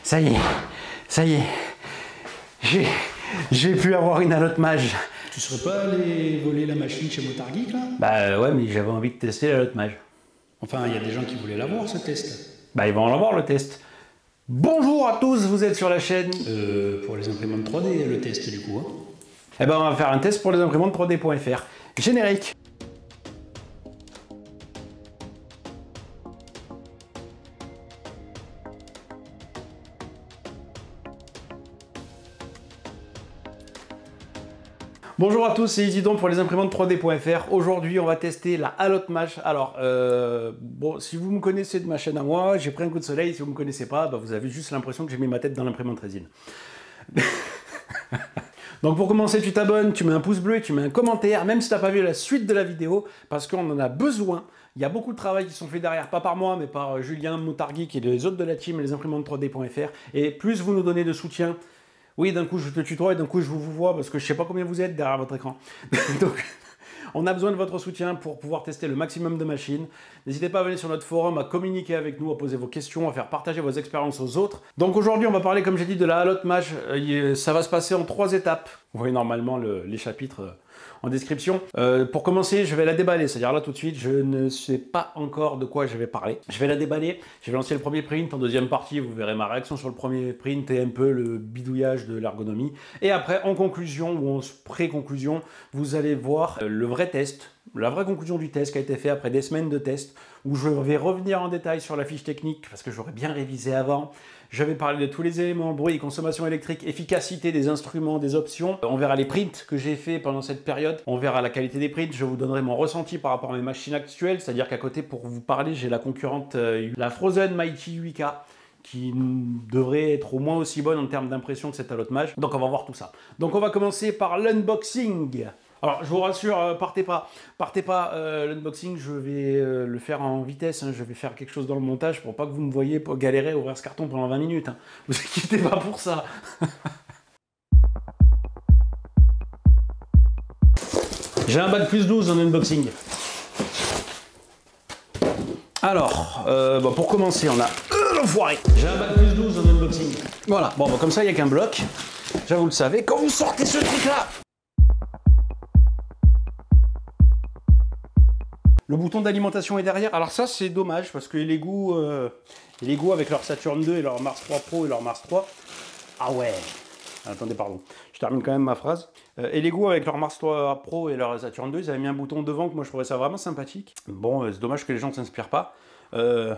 Ça y est, ça y est. J'ai pu avoir une Allotte Mage. Tu serais pas allé voler la machine chez Motard Geek là? Bah ouais, mais j'avais envie de tester l'Allotte Mage. Enfin, il y a des gens qui voulaient l'avoir ce test. Bah ils vont l'avoir le test. Bonjour à tous, vous êtes sur la chaîne. Pour les imprimantes 3D, le test du coup. Hein. Eh ben on va faire un test pour les imprimantes 3D.fr. Générique. Bonjour à tous, c'est Isidon pour les imprimantes 3D.fr. Aujourd'hui, on va tester la Allotte Mage. Alors, bon, si vous me connaissez de ma chaîne à moi, j'ai pris un coup de soleil. Si vous ne me connaissez pas, bah, vous avez juste l'impression que j'ai mis ma tête dans l'imprimante résine. Donc pour commencer, tu t'abonnes, tu mets un pouce bleu, tu mets un commentaire, même si tu n'as pas vu la suite de la vidéo, parce qu'on en a besoin. Il y a beaucoup de travail qui sont faits derrière, pas par moi, mais par Julien, Motard Geek et les autres de la team, les imprimantes 3D.fr. Et plus vous nous donnez de soutien, oui, d'un coup je te tutoie et d'un coup je vous vois parce que je sais pas combien vous êtes derrière votre écran. Donc, on a besoin de votre soutien pour pouvoir tester le maximum de machines. N'hésitez pas à venir sur notre forum, à communiquer avec nous, à poser vos questions, à faire partager vos expériences aux autres. Donc aujourd'hui, on va parler, comme j'ai dit, de la Allotte Mage. Ça va se passer en 3 étapes. Vous voyez normalement les chapitres en description. Pour commencer, je vais la déballer, c'est-à-dire là tout de suite, je ne sais pas encore de quoi je vais parler. Je vais la déballer, je vais lancer le premier print. En deuxième partie, vous verrez ma réaction sur le premier print et un peu le bidouillage de l'ergonomie. Et après, en conclusion ou en pré-conclusion, vous allez voir le vrai test, la vraie conclusion du test qui a été fait après des semaines de test, où je vais revenir en détail sur la fiche technique, parce que j'aurais bien révisé avant. Je vais parler de tous les éléments, bruit, consommation électrique, efficacité des instruments, des options. On verra les prints que j'ai fait pendant cette période. On verra la qualité des prints. Je vous donnerai mon ressenti par rapport à mes machines actuelles. C'est-à-dire qu'à côté, pour vous parler, j'ai la concurrente, la Phrozen Mighty 8K, qui devrait être au moins aussi bonne en termes d'impression que cette Allotte Mage. Donc on va voir tout ça. Donc on va commencer par l'unboxing. Alors je vous rassure, partez pas, l'unboxing je vais le faire en vitesse, hein. Je vais faire quelque chose dans le montage pour pas que vous me voyez galérer à ouvrir ce carton pendant 20 minutes, hein. Vous inquiétez pas pour ça. J'ai un bac plus 12 en unboxing. Alors, pour commencer, on a l'enfoiré. J'ai un bac plus 12 en unboxing. Voilà, bon, comme ça il n'y a qu'un bloc. Ça vous le savez, quand vous sortez ce truc là. Le bouton d'alimentation est derrière. Alors ça, c'est dommage parce que les Lego avec leur Saturn 2 et leur Mars 3 Pro et leur Mars 3... Ah ouais. Attendez, pardon. Je termine quand même ma phrase. Et Lego avec leur Mars 3 Pro et leur Saturn 2, ils avaient mis un bouton devant que moi je trouvais ça vraiment sympathique. Bon, c'est dommage que les gens ne s'inspirent pas. Il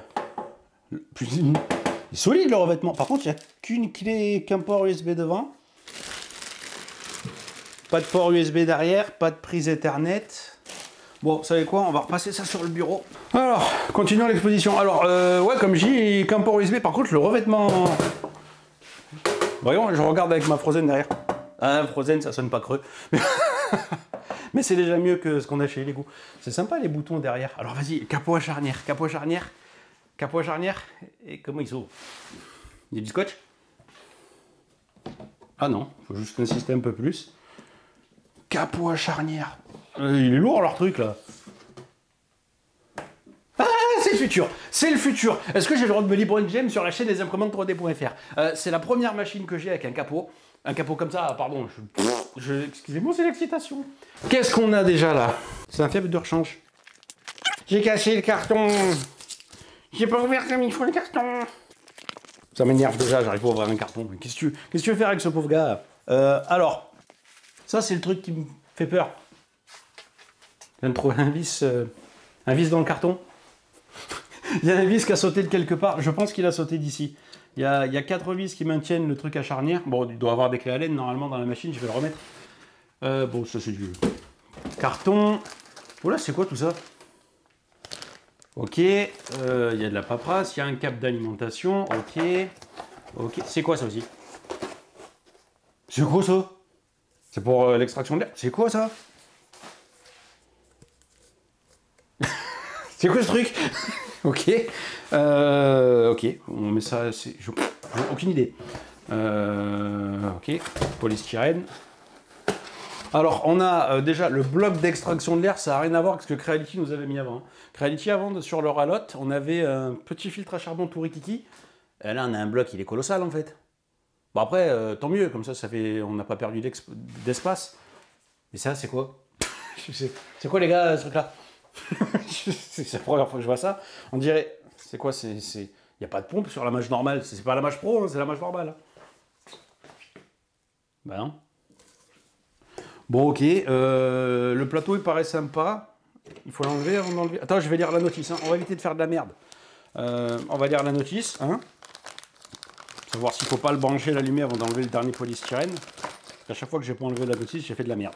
est solide le revêtement. Par contre, il n'y a qu'une clé, qu'un port USB devant. Pas de port USB derrière, pas de prise Ethernet. Bon, vous savez quoi, on va repasser ça sur le bureau. Alors, continuons l'exposition. Alors, ouais, comme je dis, qu'un port USB, par contre, le revêtement... Voyons, je regarde avec ma Phrozen derrière. Ah, Phrozen, ça sonne pas creux. Mais c'est déjà mieux que ce qu'on a chez Lego. C'est sympa, les boutons derrière. Alors, vas-y, capot à charnière, capot à charnière, capot à charnière. Et comment il s'ouvre? Il y a du scotch? Ah non, faut juste insister un peu plus. Capot à charnière. Il est lourd leur truc là. Ah, c'est le futur. C'est le futur. Est-ce que j'ai le droit de me libre une gemme sur la chaîne des imprimantes 3D.fr? C'est la première machine que j'ai avec un capot. Un capot comme ça, pardon. Excusez-moi, c'est l'excitation. Qu'est-ce qu'on a déjà là? C'est un faible de rechange. J'ai cassé le carton. J'ai pas ouvert comme il faut le carton. Ça m'énerve déjà, j'arrive pas à ouvrir un carton. Qu'est-ce que tu veux faire avec ce pauvre gars? Alors, ça c'est le truc qui me fait peur. Je viens de trouver un vis dans le carton. Il y a un vis qui a sauté de quelque part. Je pense qu'il a sauté d'ici. Il y a 4 vis qui maintiennent le truc à charnière. Bon, il doit avoir des clés à laine normalement dans la machine. Je vais le remettre. Bon, ça c'est du carton. Oh là, c'est quoi tout ça? Ok. Il y a de la paperasse. Il y a un câble d'alimentation. Ok. Ok. C'est quoi ça aussi? C'est quoi ça? C'est pour l'extraction d'air. C'est quoi ça? C'est quoi ce truc? Ok. Ok. On met ça. J'ai aucune idée. Ok. Polystyrène. Alors, on a déjà le bloc d'extraction de l'air, ça n'a rien à voir avec ce que Creality nous avait mis avant. Creality, avant, sur leur Alotte, on avait un petit filtre à charbon tout rikiki. Et là, on a un bloc, il est colossal, en fait. Bon, après, tant mieux, comme ça fait, on n'a pas perdu d'espace. Mais ça, c'est quoi? C'est quoi, les gars, ce truc-là? C'est la première fois que je vois ça. On dirait... C'est quoi? Il n'y a pas de pompe sur la mage normale. C'est pas la mage pro, hein, c'est la mage normale. Ben non. Bon, ok. Le plateau, il paraît sympa. Il faut l'enlever avant d'enlever. Attends, je vais lire la notice. Hein. On va éviter de faire de la merde. On va lire la notice. Hein. Savoir s'il ne faut pas le brancher, l'allumer avant d'enlever le dernier polystyrène. À chaque fois que j'ai pas enlevé la notice, j'ai fait de la merde.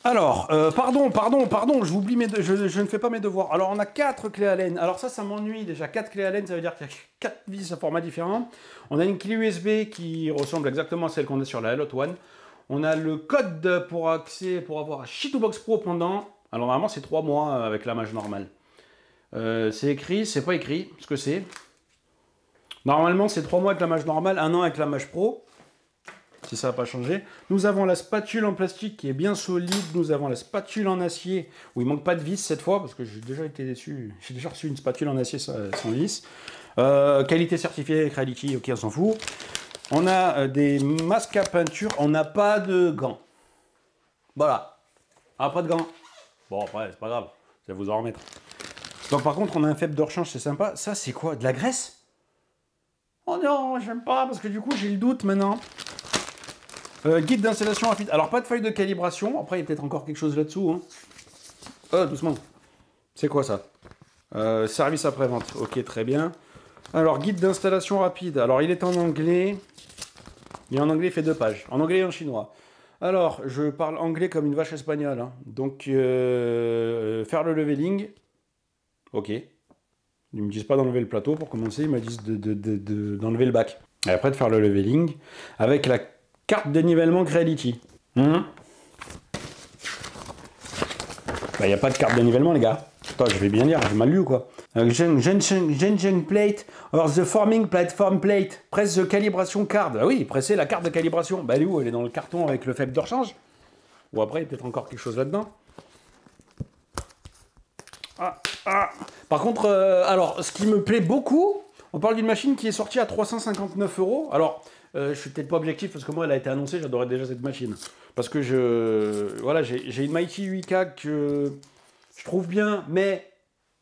Alors, pardon, je ne fais pas mes devoirs. Alors, on a 4 clés Allen. Alors ça m'ennuie déjà. 4 clés Allen, ça veut dire qu'il y a 4 vis à format différent. On a une clé USB qui ressemble exactement à celle qu'on a sur la Alotte One. On a le code pour avoir Shitbox Pro pendant... Alors, normalement, c'est 3 mois avec la mage normale. C'est écrit, c'est pas écrit, ce que c'est. Normalement, c'est 3 mois avec la mage normale, 1 an avec la mage pro. Si ça n'a pas changé. Nous avons la spatule en plastique qui est bien solide. Nous avons la spatule en acier où il manque pas de vis cette fois parce que j'ai déjà été déçu. J'ai déjà reçu une spatule en acier sans vis. Qualité certifiée, Creality, ok, on s'en fout. On a des masques à peinture. On n'a pas de gants. Voilà. Ah, pas de gants. Bon, après, c'est pas grave. Ça va vous en remettre. Donc, par contre, on a un faible de rechange, c'est sympa. Ça, c'est quoi? De la graisse? Oh non, j'aime pas parce que du coup, j'ai le doute maintenant. Guide d'installation rapide. Alors, pas de feuille de calibration. Après, il y a peut-être encore quelque chose là-dessous. Hein. Oh, doucement. C'est quoi ça? Service après-vente. Ok, très bien. Alors, guide d'installation rapide. Alors, il est en anglais. Il est en anglais, il fait 2 pages. En anglais et en chinois. Alors, je parle anglais comme une vache espagnole. Hein. Donc, faire le leveling. Ok. Ils ne me disent pas d'enlever le plateau pour commencer. Ils me disent d'enlever le bac. Et après, de faire le leveling avec la carte de nivellement Creality. Bah, il n'y a pas de carte de nivellement, les gars. Attends, je vais bien lire, j'ai mal lu ou quoi? Junction plate or the forming platform plate. Press the calibration card. Ah oui, pressez la carte de calibration. Bah, elle est où? Elle est dans le carton avec le faible de rechange. Ou après, il y a peut-être encore quelque chose là-dedans. Par contre, alors, ce qui me plaît beaucoup, on parle d'une machine qui est sortie à 359 €. Alors, je suis peut-être pas objectif parce que moi, elle a été annoncée, j'adorais déjà cette machine. Parce que voilà, j'ai une Mighty 8K que je trouve bien, mais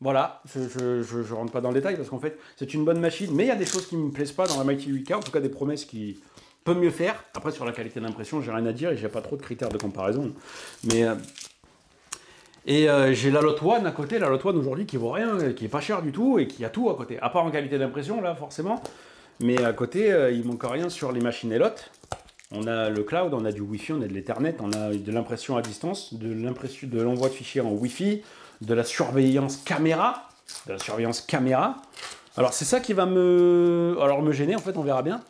voilà, je rentre pas dans le détail parce qu'en fait, c'est une bonne machine, mais il y a des choses qui me plaisent pas dans la Mighty 8K, en tout cas des promesses qui peuvent mieux faire. Après, sur la qualité d'impression, j'ai rien à dire et j'ai pas trop de critères de comparaison. Mais j'ai la Lot One à côté, la Lot One aujourd'hui qui vaut rien, qui est pas cher du tout et qui a tout à côté. À part en qualité d'impression, là, forcément. Mais à côté, il manque rien sur les machines Elot. On a le cloud, on a du Wi-Fi, on a de l'Ethernet, on a de l'impression à distance, de l'envoi de fichiers en Wi-Fi, de la surveillance caméra. Alors c'est ça qui va me gêner, en fait, on verra bien.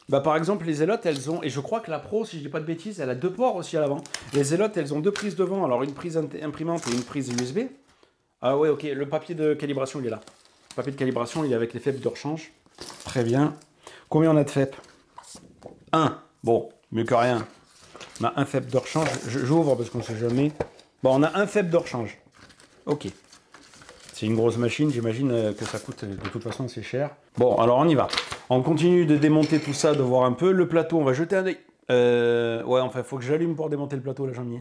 Bah, par exemple, les Elot, elles ont, et je crois que la Pro, si je dis pas de bêtises, elle a 2 ports aussi à l'avant. Les Elot, elles ont 2 prises devant, alors une prise imprimante et une prise USB. Ah ouais, ok, le papier de calibration, il est là. Le papier de calibration, il est avec les FEP de rechange. Très bien. Combien on a de FEP? 1. Bon, mieux que rien. On a un FEP de rechange. J'ouvre parce qu'on ne sait jamais. Bon, on a un FEP de rechange. Ok. C'est une grosse machine, j'imagine que ça coûte de toute façon c'est cher. Bon, alors on y va. On continue de démonter tout ça, de voir un peu. Le plateau, on va jeter un œil. Ouais, enfin, il faut que j'allume pour démonter le plateau, là, Jean-Mi.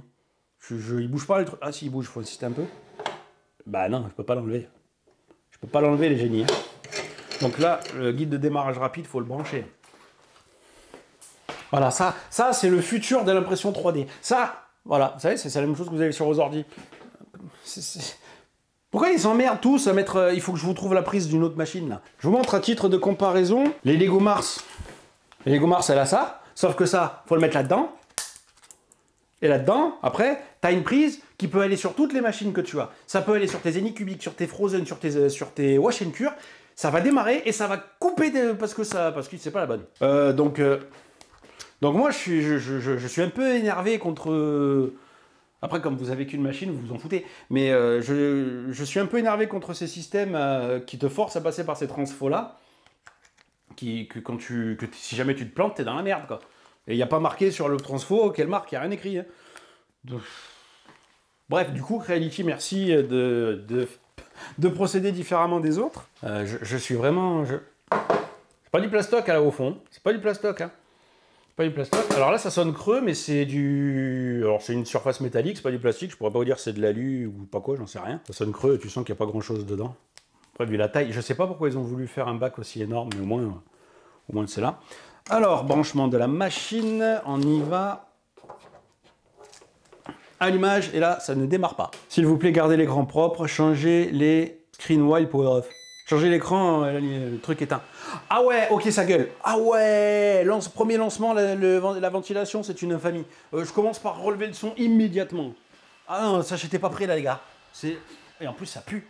Il bouge pas, le truc. Ah, si, il bouge, il faut insister un peu. Bah non, je peux pas l'enlever. Je peux pas l'enlever, les génies. Donc là, le guide de démarrage rapide, il faut le brancher. Voilà, ça c'est le futur de l'impression 3D. Ça, voilà, vous savez, c'est la même chose que vous avez sur vos ordi. Pourquoi ils s'emmerdent tous à mettre... il faut que je vous trouve la prise d'une autre machine, là. Je vous montre à titre de comparaison les Lego Mars. Les Lego Mars, elle a ça, sauf que ça, faut le mettre là-dedans. Et là-dedans, après, tu as une prise qui peut aller sur toutes les machines que tu as. Ça peut aller sur tes Anycubic, sur tes Frozen, sur tes Wash and Cure. Ça va démarrer et ça va couper parce que c'est pas la bonne. Donc moi, je suis un peu énervé contre... Après, comme vous avez qu'une machine, vous vous en foutez. Mais je suis un peu énervé contre ces systèmes qui te forcent à passer par ces transfos-là. Si jamais tu te plantes, t'es dans la merde, quoi. Et il n'y a pas marqué sur le transfo quelle marque, il n'y a rien écrit. Hein. Bref, du coup, Creality, merci de procéder différemment des autres. Je suis vraiment... C'est pas du plastoc là au fond, c'est pas du plastoc. Hein. Pas du plastoc. Alors là, ça sonne creux, mais c'est du... Alors c'est une surface métallique, c'est pas du plastique, je pourrais pas vous dire c'est de l'alu ou pas quoi, j'en sais rien. Ça sonne creux et tu sens qu'il n'y a pas grand chose dedans. Après, vu la taille, je sais pas pourquoi ils ont voulu faire un bac aussi énorme, mais au moins c'est là. Alors, branchement de la machine, on y va. Allumage, et là, ça ne démarre pas. S'il vous plaît, gardez l'écran propre, changez les screen while power off. Changez l'écran, le truc éteint. Ah ouais, ok, ça gueule. Ah ouais, premier lancement, la ventilation, c'est une infamie. Je commence par relever le son immédiatement. Ah non, ça, j'étais pas prêt là, les gars. Et en plus, ça pue.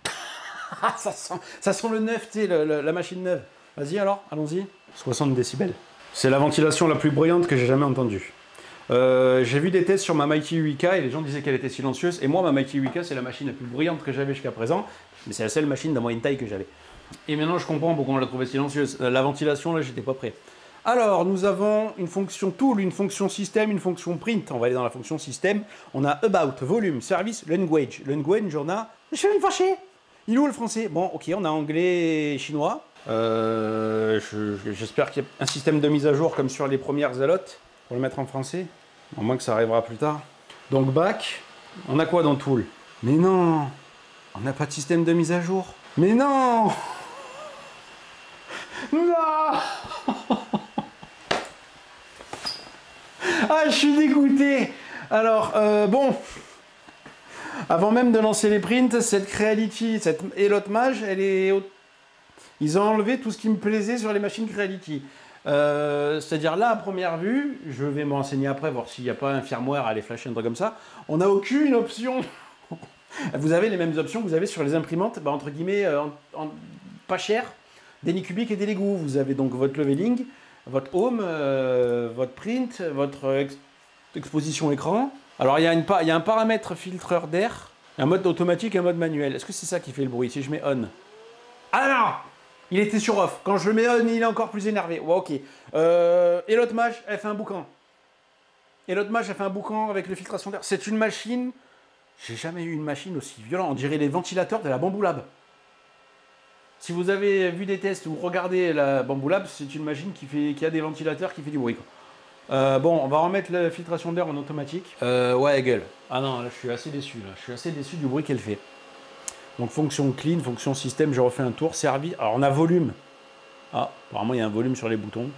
ça sent le neuf, tu sais, la machine neuve. Vas-y alors, allons-y. 60 décibels. C'est la ventilation la plus bruyante que j'ai jamais entendue. J'ai vu des tests sur ma Mighty 8K et les gens disaient qu'elle était silencieuse. Et moi, ma Mighty 8K, c'est la machine la plus bruyante que j'avais jusqu'à présent. Mais c'est la seule machine de moyenne taille que j'avais. Et maintenant, je comprends pourquoi on l'a trouvée silencieuse. La ventilation, là, j'étais pas prêt. Alors, nous avons une fonction tool, une fonction système, une fonction print. On va aller dans la fonction système. On a about, volume, service, language. Language, on a... Je vais me fâcher. Il est où le français? Bon, ok, on a anglais et chinois. J'espère qu'il y a un système de mise à jour comme sur les premières Zalottes pour le mettre en français. À moins que ça arrivera plus tard. Donc, back. On a quoi dans tool? Mais non, on n'a pas de système de mise à jour. Mais non. Non. Ah, je suis dégoûté. Alors, bon, avant même de lancer les prints, cette Creality, cette Elot Mage, ils ont enlevé tout ce qui me plaisait sur les machines Creality. C'est-à-dire là, à première vue, je vais me renseigner après, voir s'il n'y a pas un firmware à aller flasher un truc comme ça. On n'a aucune option. Vous avez les mêmes options que vous avez sur les imprimantes, bah, entre guillemets, pas cher, déni cubique et délégout. Vous avez donc votre leveling, votre home, votre print, votre exposition écran. Alors il y a un paramètre filtreur d'air, un mode automatique et un mode manuel. Est-ce que c'est ça qui fait le bruit si je mets on? Ah non! Il était sur off. Quand je le mets on, il est encore plus énervé. Ouais, ok. Elot Mage, elle fait un boucan. Elot Mage, elle fait un boucan avec le filtration d'air. C'est une machine... J'ai jamais eu une machine aussi violente. On dirait les ventilateurs de la Bamboo Lab. Si vous avez vu des tests ou regardez la Bamboo Lab, c'est une machine qui a des ventilateurs qui fait du bruit. Bon, on va remettre la filtration d'air en automatique. Ouais, elle gueule. Ah non, là, je suis assez déçu. Là. Je suis assez déçu du bruit qu'elle fait. Donc, fonction clean, fonction système, je refais un tour. Servi. Alors, on a volume. Ah, apparemment, il y a un volume sur les boutons.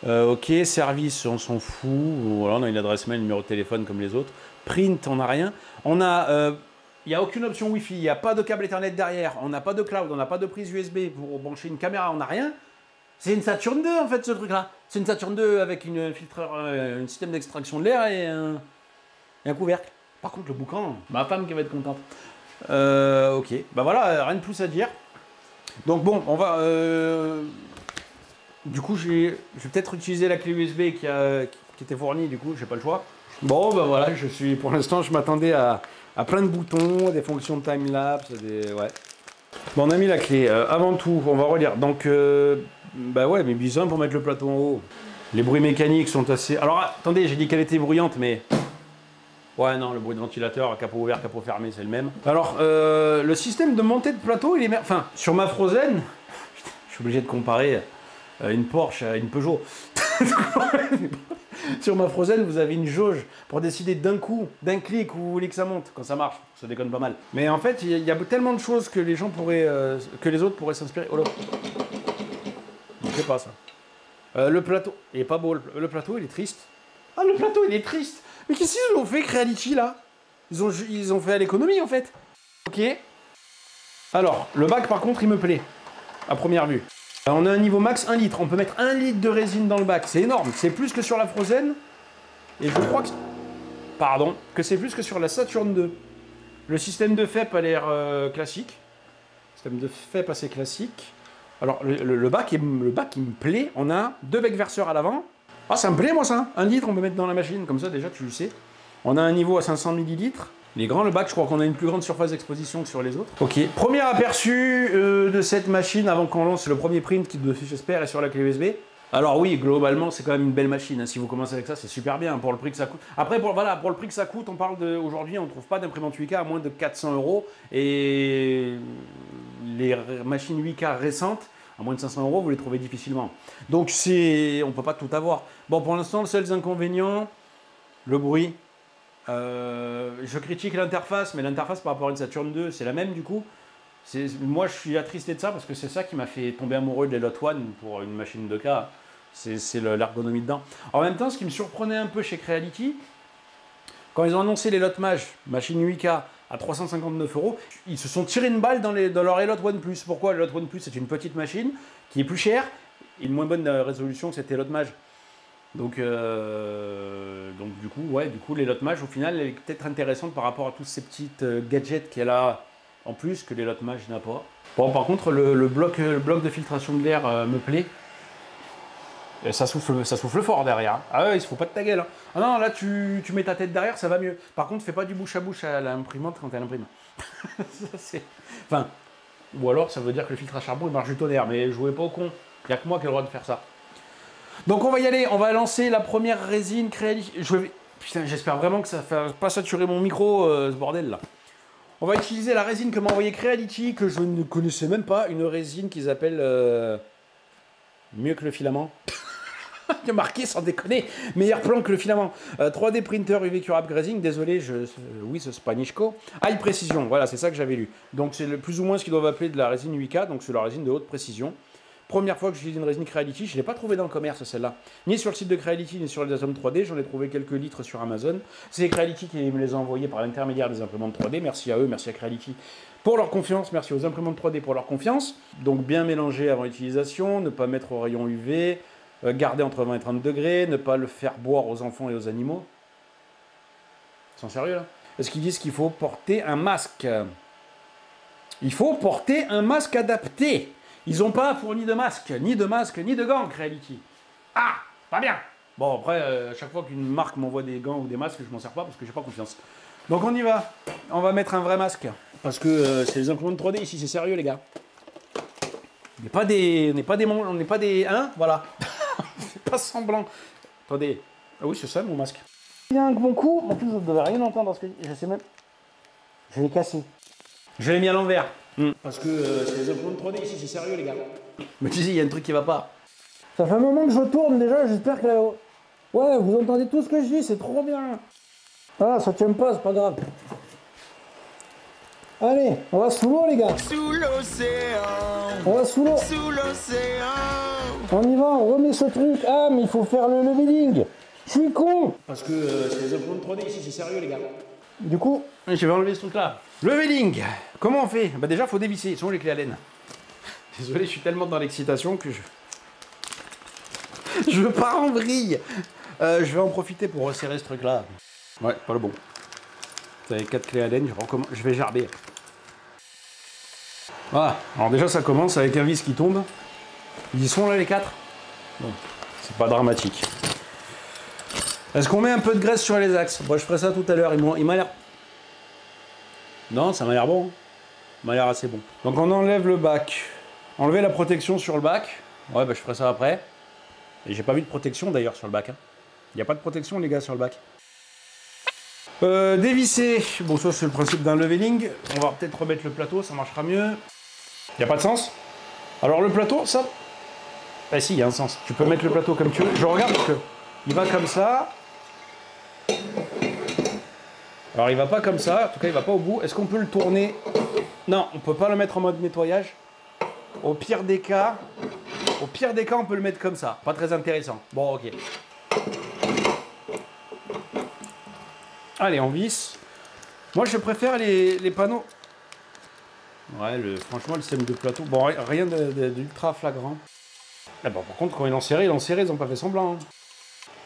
Ok, service, on s'en fout. Voilà, on a une adresse mail, numéro de téléphone comme les autres. Print, on n'a rien. On a... il n'y a aucune option Wi-Fi, il n'y a pas de câble Ethernet derrière, on n'a pas de cloud, on n'a pas de prise USB pour brancher une caméra, on n'a rien. C'est une Saturn 2 en fait ce truc-là. C'est une Saturn 2 avec un système d'extraction de l'air et un couvercle. Par contre le boucan, ma femme qui va être contente. Ok, bah voilà, rien de plus à dire. Donc bon, on va... Du coup, je vais peut-être utiliser la clé USB qui était fournie, du coup, j'ai pas le choix. Bon, bah voilà, pour l'instant, je m'attendais à plein de boutons, des fonctions de time-lapse, ouais. Bon, on a mis la clé. Avant tout, on va relire. Donc, bah ouais, mais besoin pour mettre le plateau en haut. Les bruits mécaniques sont assez... Alors, attendez, j'ai dit qu'elle était bruyante, mais... Ouais, non, le bruit de ventilateur, capot ouvert, capot fermé, c'est le même. Alors, le système de montée de plateau, il est... Enfin, sur ma Frozen, je suis obligé de comparer une Porsche à une Peugeot. Sur ma Frozen, vous avez une jauge pour décider d'un coup, d'un clic où vous voulez que ça monte, quand ça marche. Ça déconne pas mal. Mais en fait, il y a tellement de choses que les gens pourraient, que les autres pourraient s'inspirer. Oh là, je sais pas ça. Le plateau, il est pas beau. Le plateau, il est triste. Ah, le plateau, il est triste. Mais qu'est-ce qu'ils ont fait, Creality là? Ils ont fait à l'économie en fait. Ok. Alors, le bac par contre, il me plaît à première vue. On a un niveau max 1 litre, on peut mettre 1 litre de résine dans le bac, c'est énorme, c'est plus que sur la Frozen, et je crois que... Pardon, que c'est plus que sur la Saturn 2. Le système de FEP a l'air classique, système de FEP assez classique. Alors le bac, il me plaît, on a 2 becs verseurs à l'avant. Ah ça me plaît moi ça, 1 litre on peut mettre dans la machine, comme ça déjà tu le sais. On a un niveau à 500 ml. Les grands, le bac, je crois qu'on a une plus grande surface d'exposition que sur les autres. Ok, premier aperçu de cette machine avant qu'on lance le premier print qui, j'espère, est sur la clé USB. Alors oui, globalement, c'est quand même une belle machine. Hein. Si vous commencez avec ça, c'est super bien pour le prix que ça coûte. Après, voilà, pour le prix que ça coûte, on parle de... Aujourd'hui, on ne trouve pas d'imprimante 8K à moins de 400 euros. Et les machines 8K récentes, à moins de 500 euros, vous les trouvez difficilement. Donc on ne peut pas tout avoir. Bon, pour l'instant, le seul inconvénient, le bruit. Je critique l'interface, mais l'interface par rapport à une Saturn 2, c'est la même du coup. Moi, je suis attristé de ça parce que c'est ça qui m'a fait tomber amoureux de l'Elot One pour une machine 2K. C'est l'ergonomie dedans. En même temps, ce qui me surprenait un peu chez Creality, quand ils ont annoncé l'Elot Mage, machine 8K à 359 euros, ils se sont tirés une balle dans leur Elot One Plus. Pourquoi? L'Elot One Plus, c'est une petite machine qui est plus chère et une moins bonne résolution que cette Elot Mage. Donc du coup, l'Elot Mage, au final, elle est peut-être intéressante par rapport à tous ces petites gadgets qu'elle a en plus, que l'Elot Mage n'a pas. Bon, par contre, le bloc de filtration de l'air me plaît. Et ça souffle fort derrière. Ah ouais, il se fout pas de ta gueule. Hein. Ah non, là, tu mets ta tête derrière, ça va mieux. Par contre, fais pas du bouche à bouche à l'imprimante quand elle imprime. Enfin, ou alors, ça veut dire que le filtre à charbon, il marche du tonnerre. Mais jouez pas au con. Il n'y a que moi qui ai le droit de faire ça. Donc on va y aller, on va lancer la première résine Creality. Putain, j'espère vraiment que ça ne va pas saturer mon micro, ce bordel là. On va utiliser la résine que m'a envoyée Creality, que je ne connaissais même pas, une résine qu'ils appellent mieux que le filament. Il y a marqué, sans déconner, meilleur plan que le filament. 3D printer UV Curable Grazing, désolé, oui, c'est Spanishco. High précision, voilà, c'est ça que j'avais lu. Donc c'est plus ou moins ce qu'ils doivent appeler de la résine 8K, donc c'est la résine de haute précision. Première fois que j'utilise une résine Creality, je ne l'ai pas trouvée dans le commerce celle-là. Ni sur le site de Creality, ni sur les Atom 3D, j'en ai trouvé quelques litres sur Amazon. C'est Creality qui me les a envoyés par l'intermédiaire des imprimantes 3D. Merci à eux, merci à Creality pour leur confiance, merci aux imprimantes 3D pour leur confiance. Donc bien mélanger avant l'utilisation, ne pas mettre au rayon UV, garder entre 20 et 30 degrés, ne pas le faire boire aux enfants et aux animaux. Ils sont sérieux là? Est-ce qu'ils disent qu'il faut porter un masque? Il faut porter un masque adapté. Ils n'ont pas fourni de masque, ni de gants, Creality. Ah, pas bien. Bon, après, à chaque fois qu'une marque m'envoie des gants ou des masques, je m'en sers pas parce que j'ai pas confiance. Donc on y va. On va mettre un vrai masque. Parce que c'est les imprimantes 3D ici, c'est sérieux les gars. On n'est pas des... Hein, voilà. C'est pas semblant. Attendez. Ah oui, c'est ça mon masque. Il y a un bon coup. En plus, vous ne devez rien entendre parce que je sais même... Je l'ai cassé. Je l'ai mis à l'envers. Parce que c'est les imprimantes 3D ici, c'est sérieux les gars. Mais tu sais, il y a un truc qui va pas. Ça fait un moment que je tourne déjà, j'espère que... Ouais, vous entendez tout ce que je dis, c'est trop bien. Ah, ça tient pas, c'est pas grave. Allez, on va sous l'eau les gars. Sous l'océan. On va sous l'eau. Sous l'océan. On y va, on remet ce truc. Ah, mais il faut faire le leveling. Je suis con. Parce que c'est les imprimantes 3D ici, c'est sérieux les gars. Du coup, je vais enlever ce truc là. Leveling. Comment on fait? Bah déjà, il faut dévisser. Ils sont où les clés Allen? Désolé, je suis tellement dans l'excitation que je pars en vrille. Je vais en profiter pour resserrer ce truc là. Ouais, pas le bon. Vous avez 4 clés Allen, je vais gerber. Voilà, alors déjà ça commence avec un vis qui tombe. Ils y sont là les 4? Bon, c'est pas dramatique. Est-ce qu'on met un peu de graisse sur les axes? Moi je ferai ça tout à l'heure, il m'a l'air... Non, ça m'a l'air bon. Ça m'a l'air assez bon. Donc on enlève le bac. Enlever la protection sur le bac. Ouais, bah je ferai ça après. Et j'ai pas vu de protection d'ailleurs sur le bac. Hein. Il n'y a pas de protection les gars sur le bac. Dévisser. Bon, ça c'est le principe d'un leveling. On va peut-être remettre le plateau, ça marchera mieux. Il n'y a pas de sens. Alors le plateau, ça... Ah si, il y a un sens. Tu peux mettre le plateau comme tu veux. Je regarde parce que il va comme ça. Alors il va pas comme ça, en tout cas il va pas au bout. Est-ce qu'on peut le tourner? Non, on peut pas le mettre en mode nettoyage. Au pire des cas, on peut le mettre comme ça. Pas très intéressant. Bon, ok. Allez, on visse. Moi, je préfère les panneaux. Ouais, franchement, le système de plateau... Bon, rien d'ultra flagrant. Ah bon, par contre, quand ils l'ont serré, ils n'ont pas fait semblant. Hein.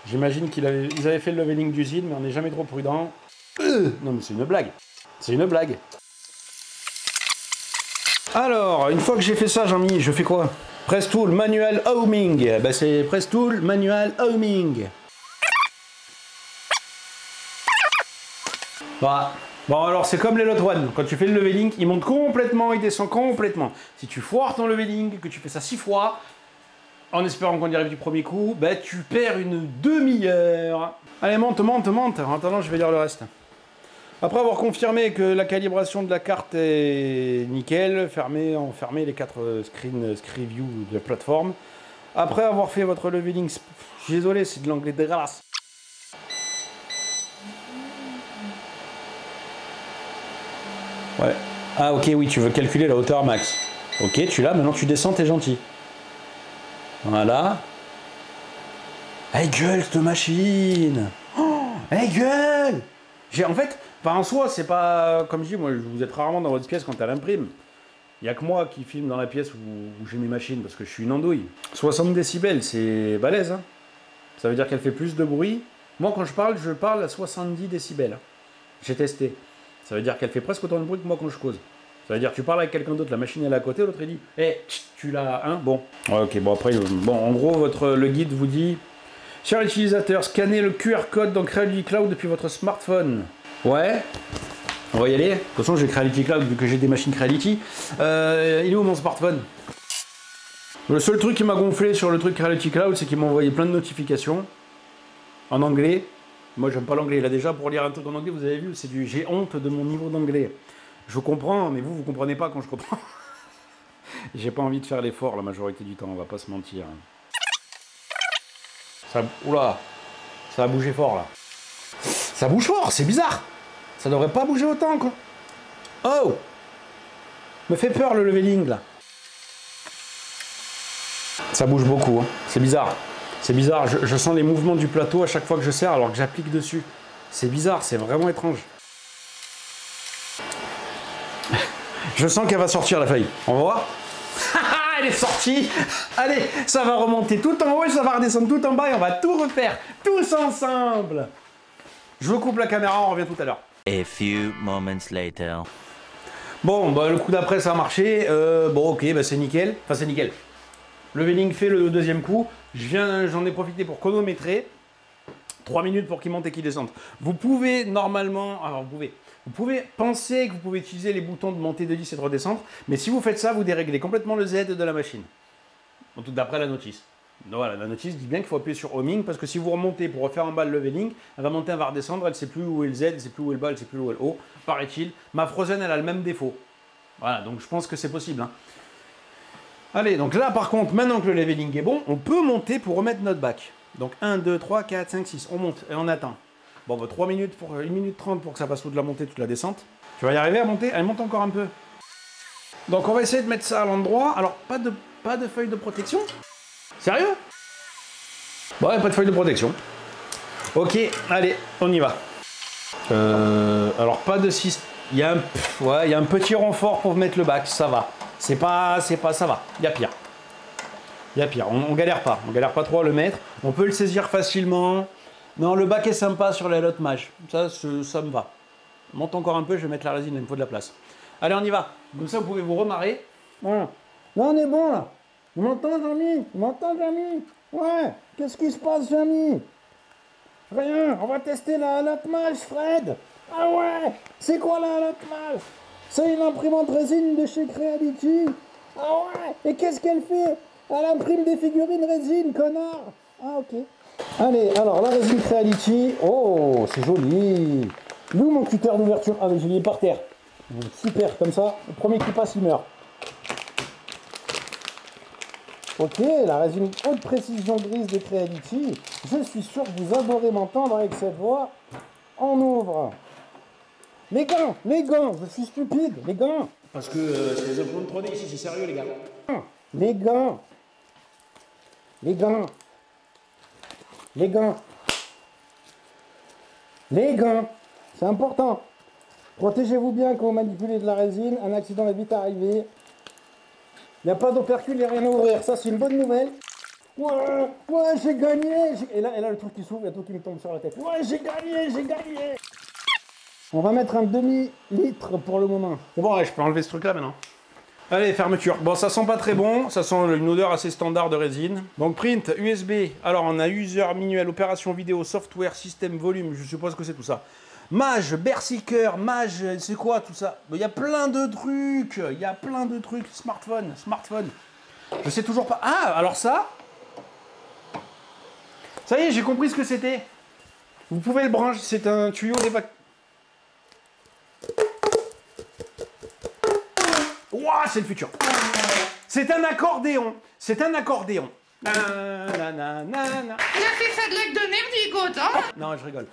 J'imagine qu'ils avaient fait le leveling d'usine, mais on n'est jamais trop prudent. Non, mais c'est une blague. C'est une blague. Alors, une fois que j'ai fait ça, Jean-Mi, je fais quoi? Press Tool Manual Homing. Ben, c'est Press Tool Manual Homing. Voilà. Bon, alors c'est comme les Lot One. Quand tu fais le leveling, il monte complètement, il descend complètement. Si tu foires ton leveling, que tu fais ça 6 fois, en espérant qu'on y arrive du premier coup, bah tu perds une demi-heure. Allez, monte. En attendant, je vais lire le reste. Après avoir confirmé que la calibration de la carte est nickel, fermez les 4 screen view de la plateforme. Après avoir fait votre leveling, je suis désolé, c'est de l'anglais dégueulasse. Ouais. Ah ok, oui, tu veux calculer la hauteur max. Ok, tu l'as, maintenant tu descends, t'es gentil. Voilà. Hey gueule, cette machine! Oh, hey gueule! En fait, en soi, c'est pas... Comme je dis, moi, vous êtes rarement dans votre pièce quand elle imprime. Il n'y a que moi qui filme dans la pièce où j'ai mes machines, parce que je suis une andouille. 60 décibels, c'est balèze, hein. Ça veut dire qu'elle fait plus de bruit. Moi, quand je parle à 70 décibels. J'ai testé. Ça veut dire qu'elle fait presque autant de bruit que moi quand je cause. Ça veut dire que tu parles avec quelqu'un d'autre, la machine elle est à côté, l'autre il dit « Eh, tu l'as, hein ?» Bon. Ok, bon après, bon, en gros, le guide vous dit « Cher utilisateur, scannez le QR code dans Creality Cloud depuis votre smartphone. » Ouais. On va y aller. De toute façon, j'ai Creality Cloud vu que j'ai des machines Creality. Il est où mon smartphone? Le seul truc qui m'a gonflé sur le truc Creality Cloud, c'est qu'il m'a envoyé plein de notifications en anglais. Moi, j'aime pas l'anglais. Là, déjà, pour lire un truc en anglais, vous avez vu, c'est du j'ai honte de mon niveau d'anglais. Je comprends, mais vous comprenez pas quand je comprends. J'ai pas envie de faire l'effort la majorité du temps, on va pas se mentir. Oula, ça a bougé fort là. Ça bouge fort, c'est bizarre. Ça devrait pas bouger autant quoi. Oh, me fait peur le leveling là. Ça bouge beaucoup, hein. C'est bizarre. C'est bizarre, je sens les mouvements du plateau à chaque fois que je serre alors que j'applique dessus. C'est bizarre, c'est vraiment étrange. Je sens qu'elle va sortir la feuille. On va voir. Elle est sortie. Allez, ça va remonter tout en haut et ça va redescendre tout en bas et on va tout refaire tous ensemble. Je vous coupe la caméra, on revient tout à l'heure. A few moments later. Bon, bah le coup d'après ça a marché. Bon, ok, bah c'est nickel. Enfin, c'est nickel. Le leveling fait le deuxième coup. J'en ai profité pour chronométrer. 3 minutes pour qu'il monte et qu'il descende. Vous pouvez normalement... Alors, vous pouvez penser que vous pouvez utiliser les boutons de monter, de lisser et de redescendre, mais si vous faites ça, vous déréglez complètement le Z de la machine. Tout d'après la notice. Donc voilà, la notice dit bien qu'il faut appuyer sur homing, parce que si vous remontez pour refaire en bas le leveling, elle va monter, elle va redescendre, elle ne sait plus où est le Z, elle ne sait plus où est le bas, elle ne sait plus où est le haut, paraît-il. Ma Frozen, elle a le même défaut. Voilà, donc je pense que c'est possible. Hein. Allez, donc là par contre, maintenant que le leveling est bon, on peut monter pour remettre notre bac. Donc 1, 2, 3, 4, 5, 6, on monte et on attend. Bon, bah 3 minutes pour 1 minute 30 pour que ça fasse toute la montée, toute la descente. Tu vas y arriver à monter? Elle monte encore un peu. Donc on va essayer de mettre ça à l'endroit. Alors, pas de feuille de protection? Sérieux? Ouais, pas de feuille de protection. Ok, allez, on y va. Alors, pas de système. Il y a un petit renfort pour mettre le bac, ça va. Ça va. Il y a pire. Il y a pire. On galère pas. On galère pas trop à le mettre. On peut le saisir facilement. Non, le bac est sympa sur la lotte mage. Ça me va. Monte encore un peu, je vais mettre la résine, il me faut de la place. Allez, on y va. Comme ça, vous pouvez vous remarrer. Voilà. Là, on est bon, là. Tu m'entends, Jamy? Tu m'entends, Jamy? Ouais. Qu'est-ce qui se passe, Jamy? Rien. On va tester la lotte mage, Fred. Ah ouais. C'est quoi la lotte mage? C'est une imprimante résine de chez Creality. Ah ouais. Et qu'est-ce qu'elle fait? Elle imprime des figurines résine, connard. Ah, ok. Allez, alors la résine Creality. Oh, c'est joli. D'où mon cutter d'ouverture? Ah, mais je l'ai par terre. Super, comme ça, le premier qui passe, il meurt. Ok, la résine haute précision grise de Creality. Je suis sûr que vous adorez m'entendre avec cette voix. On ouvre. Les gants, je suis stupide, les gants. Parce que c'est les imprimantes 3D ici, c'est sérieux, les gars. Les gants. Les gants. Les gants. Les gants. C'est important. Protégez-vous bien quand vous manipulez de la résine. Un accident est vite arrivé. Il n'y a pas d'opercule, il n'y a rien à ouvrir. Ça, c'est une bonne nouvelle. Ouais, j'ai gagné. Et là, le truc qui s'ouvre, il y a tout qui me tombe sur la tête. Ouais, j'ai gagné. On va mettre un demi-litre pour le moment. C'est bon, ouais, je peux enlever ce truc-là maintenant. Allez, fermeture. Bon, ça sent pas très bon. Ça sent une odeur assez standard de résine. Donc, print, USB. Alors, on a user, manuel, opération vidéo, software, système, volume. Je suppose que c'est tout ça. Mage, Berserker, Mage, c'est quoi tout ça? Il y a plein de trucs. Smartphone. Je sais toujours pas. Ah, alors ça, Ça y est, j'ai compris ce que c'était. Vous pouvez le brancher, c'est un tuyau d'évacuation. Ouah, c'est le futur. C'est un accordéon. C'est un accordéon. Nanana. Il a fait ça de l'acte de nerf, hein? Non, je rigole.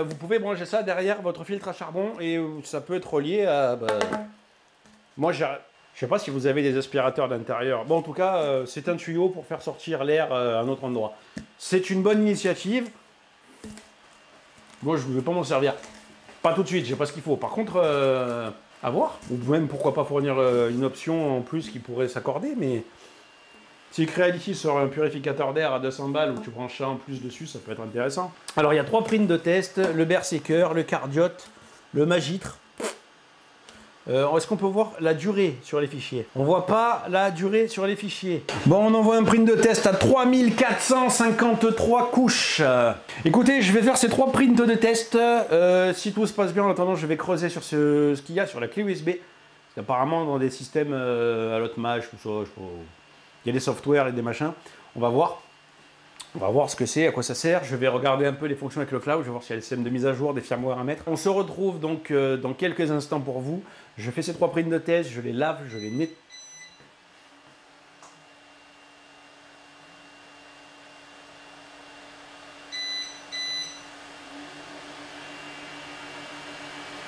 Vous pouvez brancher ça derrière votre filtre à charbon et ça peut être relié à... Moi, je sais pas si vous avez des aspirateurs d'intérieur. Bon, en tout cas, c'est un tuyau pour faire sortir l'air à un autre endroit. C'est une bonne initiative. Moi, je ne vais pas m'en servir. Pas tout de suite, j'ai pas ce qu'il faut. Par contre, à voir. Ou même, pourquoi pas fournir une option en plus qui pourrait s'accorder, mais... Si Creality sort un purificateur d'air à 200 balles où tu branches ça en plus dessus, ça peut être intéressant. Alors il y a 3 prints de test, le Berserker, le Cardiote, le Magitre. Est-ce qu'on peut voir la durée sur les fichiers? On voit pas la durée sur les fichiers. Bon, on envoie un print de test à 3453 couches. Écoutez, je vais faire ces 3 prints de test. Si tout se passe bien, en attendant, je vais creuser sur ce qu'il y a sur la clé USB. Parce qu'apparemment, dans des systèmes à l'automage, tout ça, je sais pas... Il y a des softwares et des machins. On va voir. On va voir ce que c'est, à quoi ça sert. Je vais regarder un peu les fonctions avec le cloud. Je vais voir s'il y a des systèmes de mise à jour, des firmware à mettre. On se retrouve donc dans quelques instants pour vous. Je fais ces 3 prints de test. Je les lave, je les nettoie.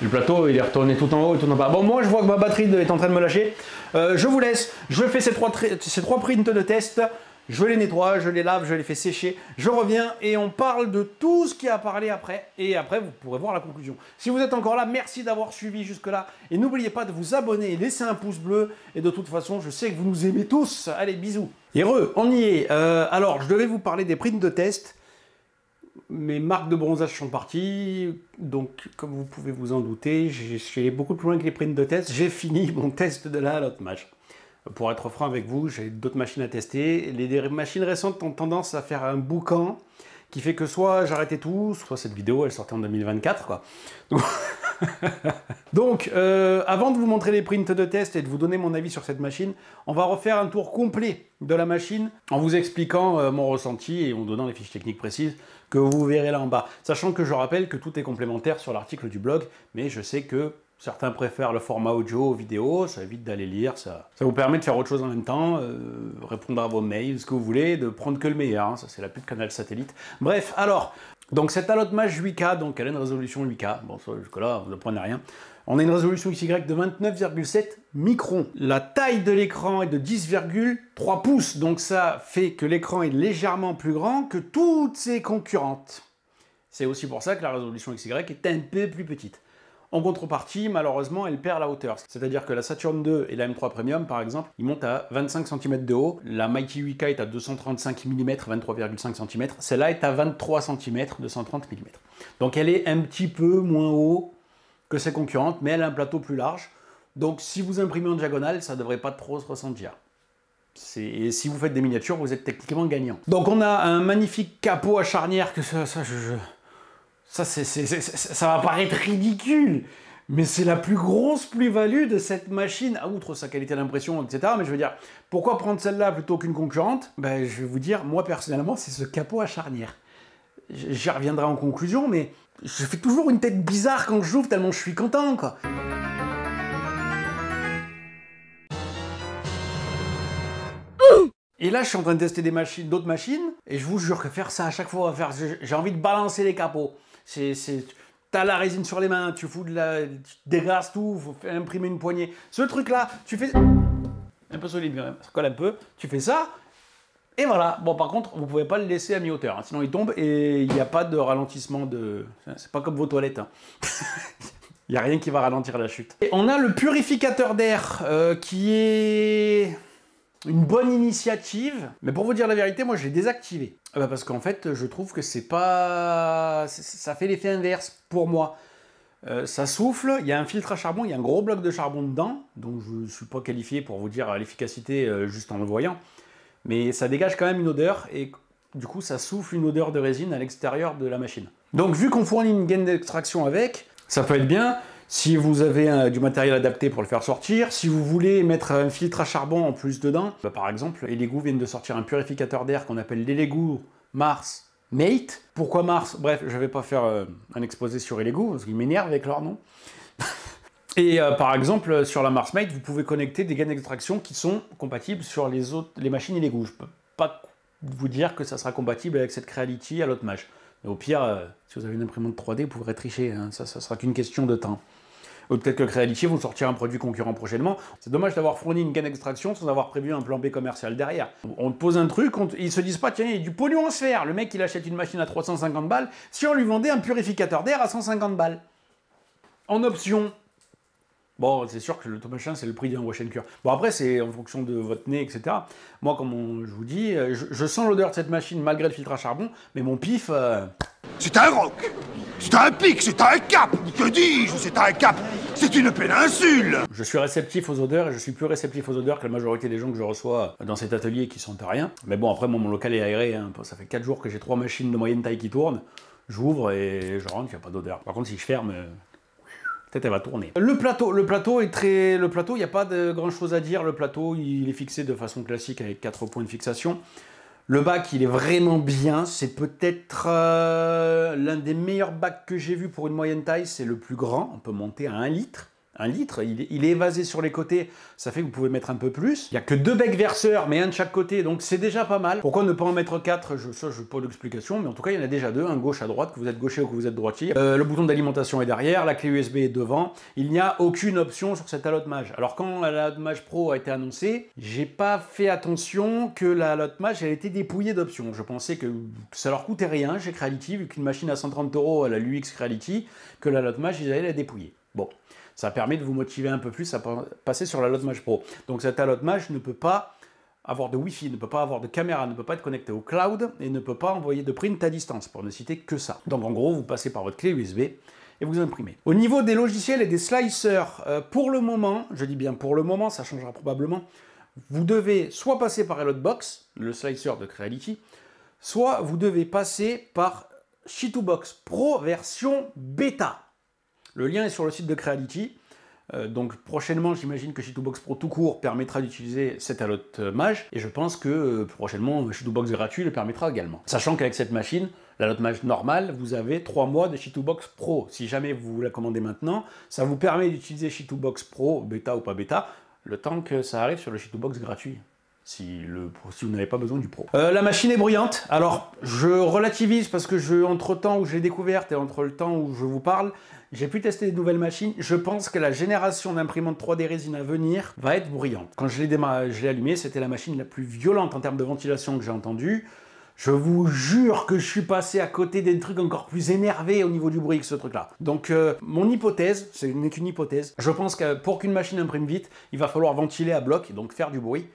Le plateau, il est retourné tout en haut et tout en bas. Bon, moi, je vois que ma batterie est en train de me lâcher. Je vous laisse. Je fais ces 3 prints de test. Je les nettoie, je les lave, je les fais sécher. Je reviens et on parle de tout ce qui a parlé après. Et après, vous pourrez voir la conclusion. Si vous êtes encore là, merci d'avoir suivi jusque-là. Et n'oubliez pas de vous abonner et laisser un pouce bleu. Et de toute façon, je sais que vous nous aimez tous. Allez, bisous. Heureux, on y est. Alors, je devais vous parler des prints de test. Mes marques de bronzage sont parties, donc comme vous pouvez vous en douter, j'ai beaucoup plus loin que les prints de test. J'ai fini mon test de la Lotmatch. Pour être franc avec vous, j'ai d'autres machines à tester. Les machines récentes ont tendance à faire un boucan qui fait que soit j'arrêtais tout, soit cette vidéo elle sortait en 2024 quoi. Donc, avant de vous montrer les prints de test et de vous donner mon avis sur cette machine, on va refaire un tour complet de la machine en vous expliquant mon ressenti et en donnant les fiches techniques précises que vous verrez là en bas. Sachant que je rappelle que tout est complémentaire sur l'article du blog, mais je sais que certains préfèrent le format audio vidéo, ça évite d'aller lire, ça vous permet de faire autre chose en même temps, répondre à vos mails, ce que vous voulez, de prendre que le meilleur, hein, ça c'est la pub Canal Satellite. Bref, alors, donc cette Lotmatch 8K, donc elle a une résolution 8K, bon ça jusque-là vous ne prenez rien. On a une résolution XY de 29,7 microns. La taille de l'écran est de 10,3 pouces, donc ça fait que l'écran est légèrement plus grand que toutes ses concurrentes. C'est aussi pour ça que la résolution XY est un peu plus petite. En contrepartie, malheureusement, elle perd la hauteur. C'est-à-dire que la Saturn II et la M3 Premium, par exemple, ils montent à 25 cm de haut. La Mighty 8K est à 235 mm, 23,5 cm. Celle-là est à 23 cm, 230 mm. Donc elle est un petit peu moins haut que ses concurrentes, mais elle a un plateau plus large. Donc si vous imprimez en diagonale, ça ne devrait pas trop se ressentir. Et si vous faites des miniatures, vous êtes techniquement gagnant. Donc on a un magnifique capot à charnière que ça va paraître ridicule, mais c'est la plus grosse plus-value de cette machine, outre sa qualité d'impression, etc. Mais je veux dire, pourquoi prendre celle-là plutôt qu'une concurrente? Ben, je vais vous dire, moi personnellement, c'est ce capot à charnière. J'y reviendrai en conclusion, mais je fais toujours une tête bizarre quand j'ouvre, tellement je suis content, quoi. Et là, je suis en train de tester d'autres machines, et je vous jure que faire ça à chaque fois, j'ai envie de balancer les capots. T'as la résine sur les mains, tu tu dégrasses tout, faut imprimer une poignée. Ce truc-là, tu fais... Un peu solide, mais ça colle un peu. Tu fais ça, et voilà. Bon, par contre, vous pouvez pas le laisser à mi-hauteur, hein, sinon il tombe, et il n'y a pas de ralentissement de... C'est pas comme vos toilettes, hein. Il n'y a rien qui va ralentir la chute. Et on a le purificateur d'air, qui est... une bonne initiative, mais pour vous dire la vérité, moi je l'ai désactivé. Parce qu'en fait, je trouve que c'est pas... ça fait l'effet inverse pour moi. Ça souffle, il y a un filtre à charbon, il y a un gros bloc de charbon dedans, donc je ne suis pas qualifié pour vous dire l'efficacité juste en le voyant. Mais ça dégage quand même une odeur, et du coup ça souffle une odeur de résine à l'extérieur de la machine. Donc vu qu'on fournit une gaine d'extraction avec, ça peut être bien. Si vous avez du matériel adapté pour le faire sortir, si vous voulez mettre un filtre à charbon en plus dedans, par exemple, Elegoo viennent de sortir un purificateur d'air qu'on appelle l'Elegoo Mars Mate. Pourquoi Mars? Bref, je vais pas faire un exposé sur Lego, parce qu'ils m'énervent avec leur nom. Et par exemple, sur la Mars Mate, vous pouvez connecter des gaines d'extraction qui sont compatibles sur les machines Lego. Je peux pas vous dire que ça sera compatible avec cette Creality à l'Hotmage. Mais au pire, si vous avez une imprimante 3D, vous pourrez tricher, hein. Ça sera qu'une question de temps. Ou peut-être que Creality vous sortira un produit concurrent prochainement. C'est dommage d'avoir fourni une gaine d'extraction sans avoir prévu un plan B commercial derrière. On te pose un truc, ils se disent pas, tiens, il y a du pognon à se faire. Le mec, il achète une machine à 350 balles, si on lui vendait un purificateur d'air à 150 balles. En option. Bon, c'est sûr que l'automachin, c'est le prix d'un wash and cure. Bon, après, c'est en fonction de votre nez, etc. Moi, comme je vous dis, je sens l'odeur de cette machine malgré le filtre à charbon, mais mon pif... C'est un roc, c'est un pic, c'est un cap. Que dis-je? C'est un cap, c'est une péninsule. Je suis réceptif aux odeurs et je suis plus réceptif aux odeurs que la majorité des gens que je reçois dans cet atelier qui sentent rien. Mais bon, après, moi, mon local est aéré. Hein. Ça fait 4 jours que j'ai 3 machines de moyenne taille qui tournent. J'ouvre et je rentre, il n'y a pas d'odeur. Par contre, si je ferme... peut-être elle va tourner. Le plateau, il n'y a pas de grand chose à dire. Le plateau, il est fixé de façon classique avec 4 points de fixation. Le bac, il est vraiment bien. C'est peut-être l'un des meilleurs bacs que j'ai vu pour une moyenne taille. C'est le plus grand. On peut monter à 1 litre. 1 litre, il est évasé sur les côtés, ça fait que vous pouvez mettre un peu plus. Il n'y a que 2 becs verseurs, mais un de chaque côté, donc c'est déjà pas mal. Pourquoi ne pas en mettre 4? Je n'ai pas d'explication, mais en tout cas, il y en a déjà 2, un gauche à droite, que vous êtes gaucher ou que vous êtes droitier. Le bouton d'alimentation est derrière, la clé USB est devant. Il n'y a aucune option sur cette Allotmage. Alors quand la Allotmage Pro a été annoncée, j'ai pas fait attention que la Allotmage elle était dépouillée d'options. Je pensais que ça leur coûtait rien chez Creality, vu qu'une machine à 130 €, la l'UX Creality, que la Allotmage, ils allaient la dépouiller. Bon. Ça permet de vous motiver un peu plus à passer sur la Allotmage Pro. Donc cette Allotmage ne peut pas avoir de Wi-Fi, ne peut pas avoir de caméra, ne peut pas être connecté au cloud et ne peut pas envoyer de print à distance, pour ne citer que ça. Donc en gros, vous passez par votre clé USB et vous imprimez. Au niveau des logiciels et des slicers, pour le moment, je dis bien pour le moment, ça changera probablement, vous devez soit passer par Allotbox, le slicer de Creality, soit vous devez passer par Shitubox Pro version bêta. Le lien est sur le site de Creality. Donc prochainement, j'imagine que Shitubox Pro tout court permettra d'utiliser cette Allotmage. Et je pense que prochainement, Shitubox gratuit le permettra également. Sachant qu'avec cette machine, l'Allotmage normale, vous avez 3 mois de Shitubox Pro. Si jamais vous la commandez maintenant, ça vous permet d'utiliser Shitubox Pro, bêta ou pas bêta, le temps que ça arrive sur le Shitubox gratuit. Si vous n'avez pas besoin du Pro. La machine est bruyante. Alors, je relativise parce que entre le temps où je l'ai découverte et entre le temps où je vous parle, j'ai pu tester des nouvelles machines. Je pense que la génération d'imprimantes 3D résine à venir va être bruyante. Quand je l'ai allumée, c'était la machine la plus violente en termes de ventilation que j'ai entendue. Je vous jure que je suis passé à côté des trucs encore plus énervés au niveau du bruit que ce truc-là. Donc, mon hypothèse, ce n'est qu'une hypothèse, je pense que pour qu'une machine imprime vite, il va falloir ventiler à bloc et donc faire du bruit.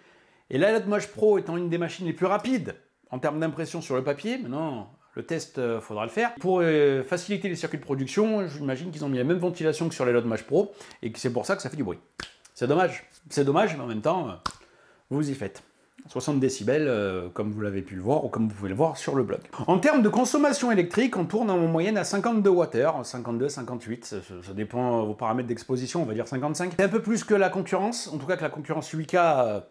Et la Allotmage Pro étant une des machines les plus rapides en termes d'impression sur le papier, maintenant le test, faudra le faire. Pour faciliter les circuits de production, j'imagine qu'ils ont mis la même ventilation que sur l'Allotmage Pro et que c'est pour ça que ça fait du bruit. C'est dommage, mais en même temps, vous y faites. 60 décibels, comme vous l'avez pu le voir ou comme vous pouvez le voir sur le blog. En termes de consommation électrique, on tourne en moyenne à 52 Wh, 52, 58, ça dépend de vos paramètres d'exposition, on va dire 55. C'est un peu plus que la concurrence, en tout cas que la concurrence 8K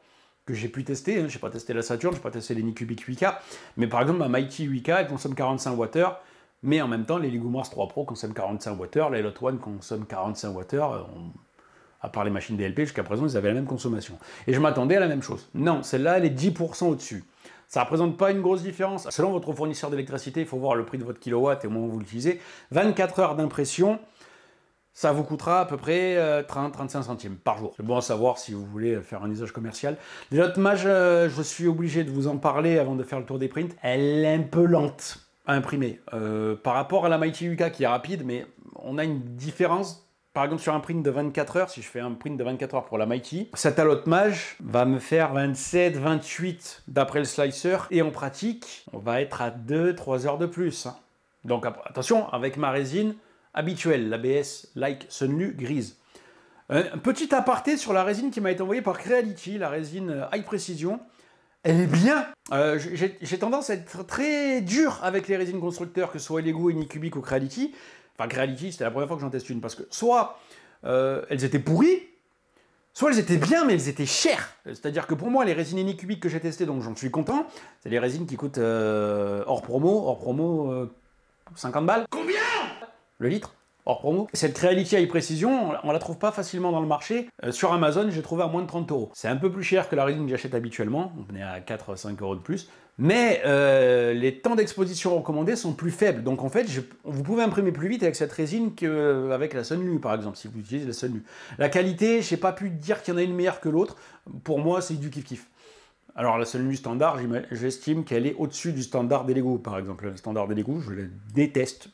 que j'ai pu tester, hein. Je n'ai pas testé la Saturn, je n'ai pas testé les Nycubic 8K, mais par exemple ma Mighty 8K elle consomme 45 Wh, mais en même temps les Lego Mars 3 Pro consomment 45 Wh, la Lot One consomme 45 Wh, à part les machines DLP, jusqu'à présent ils avaient la même consommation. Et je m'attendais à la même chose. Non, celle-là elle est 10% au-dessus. Ça ne représente pas une grosse différence. Selon votre fournisseur d'électricité, il faut voir le prix de votre kilowatt et au moment où vous l'utilisez. 24 heures d'impression, ça vous coûtera à peu près 30-35 centimes par jour. C'est bon à savoir si vous voulez faire un usage commercial. L'Allotmage, je suis obligé de vous en parler avant de faire le tour des prints. Elle est un peu lente à imprimer. Par rapport à la Mighty 8K qui est rapide, mais on a une différence. Par exemple, sur un print de 24 heures, si je fais un print de 24 heures pour la Mighty, cette Allotmage va me faire 27-28 d'après le slicer. Et en pratique, on va être à 2-3 heures de plus. Donc attention, avec ma résine habituelle, l'ABS Like Sunlu grise. Un petit aparté sur la résine qui m'a été envoyée par Creality, la résine High Precision. Elle est bien. J'ai tendance à être très dur avec les résines constructeurs, que ce soit Lego, Nycubic ou Creality. Enfin, Creality, c'était la première fois que j'en teste une, parce que soit elles étaient pourries, soit elles étaient bien, mais elles étaient chères. C'est-à-dire que pour moi, les résines Anycubic que j'ai testées, donc j'en suis content, c'est les résines qui coûtent hors promo, 50 balles. Combien? Le litre, hors promo. Cette Creality High Precision, on la trouve pas facilement dans le marché. Sur Amazon, j'ai trouvé à moins de 30 €. C'est un peu plus cher que la résine que j'achète habituellement, on est à 4-5 € de plus. Mais les temps d'exposition recommandés sont plus faibles. Donc en fait, vous pouvez imprimer plus vite avec cette résine qu'avec la Sunlu, par exemple, si vous utilisez la Sunlu. La qualité, je n'ai pas pu dire qu'il y en a une meilleure que l'autre. Pour moi, c'est du kiff-kiff. Alors la Sunlu standard, j'estime qu'elle est au-dessus du standard des Lego, par exemple. Le standard des Lego, je la déteste.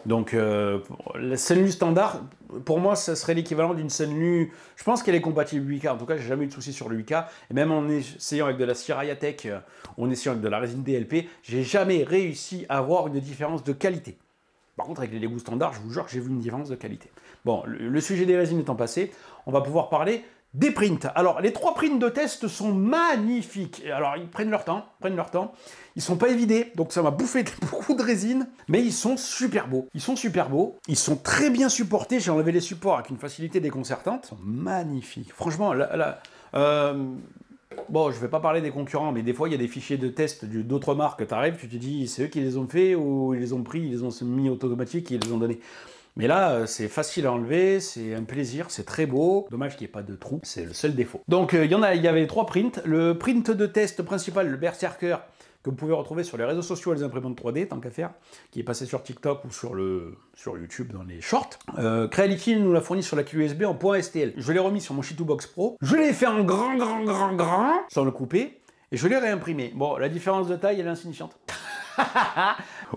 Donc la Sunlu standard, pour moi, ça serait l'équivalent d'une Sunlu. Je pense qu'elle est compatible 8K. En tout cas, j'ai jamais eu de soucis sur le 8K. Et même en essayant avec de la Siraya Tech, en essayant avec de la résine DLP, j'ai jamais réussi à avoir une différence de qualité. Par contre, avec les Lego standards, je vous jure que j'ai vu une différence de qualité. Bon, le sujet des résines étant passé, on va pouvoir parler des prints. Alors, les 3 prints de test sont magnifiques. Alors, ils prennent leur temps, Ils sont pas évidés, donc ça m'a bouffé beaucoup de résine, mais ils sont super beaux. Ils sont très bien supportés. J'ai enlevé les supports avec une facilité déconcertante. Ils sont magnifiques. Franchement, bon, je vais pas parler des concurrents, mais des fois, il y a des fichiers de test d'autres marques. Tu arrives, tu te dis, c'est eux qui les ont fait, ou ils les ont pris, ils les ont mis automatiques et ils les ont donnés. Mais là, c'est facile à enlever, c'est un plaisir, c'est très beau. Dommage qu'il n'y ait pas de trou, c'est le seul défaut. Donc, il y avait 3 prints. Le print de test principal, le Berserker, que vous pouvez retrouver sur les réseaux sociaux, les imprimantes 3D, tant qu'à faire, qui est passé sur TikTok ou sur YouTube dans les shorts. Creality nous l'a fourni sur la clé USB en .stl. Je l'ai remis sur mon Shitubox Pro. Je l'ai fait en grand, sans le couper, et je l'ai réimprimé. Bon, la différence de taille, elle est insignifiante.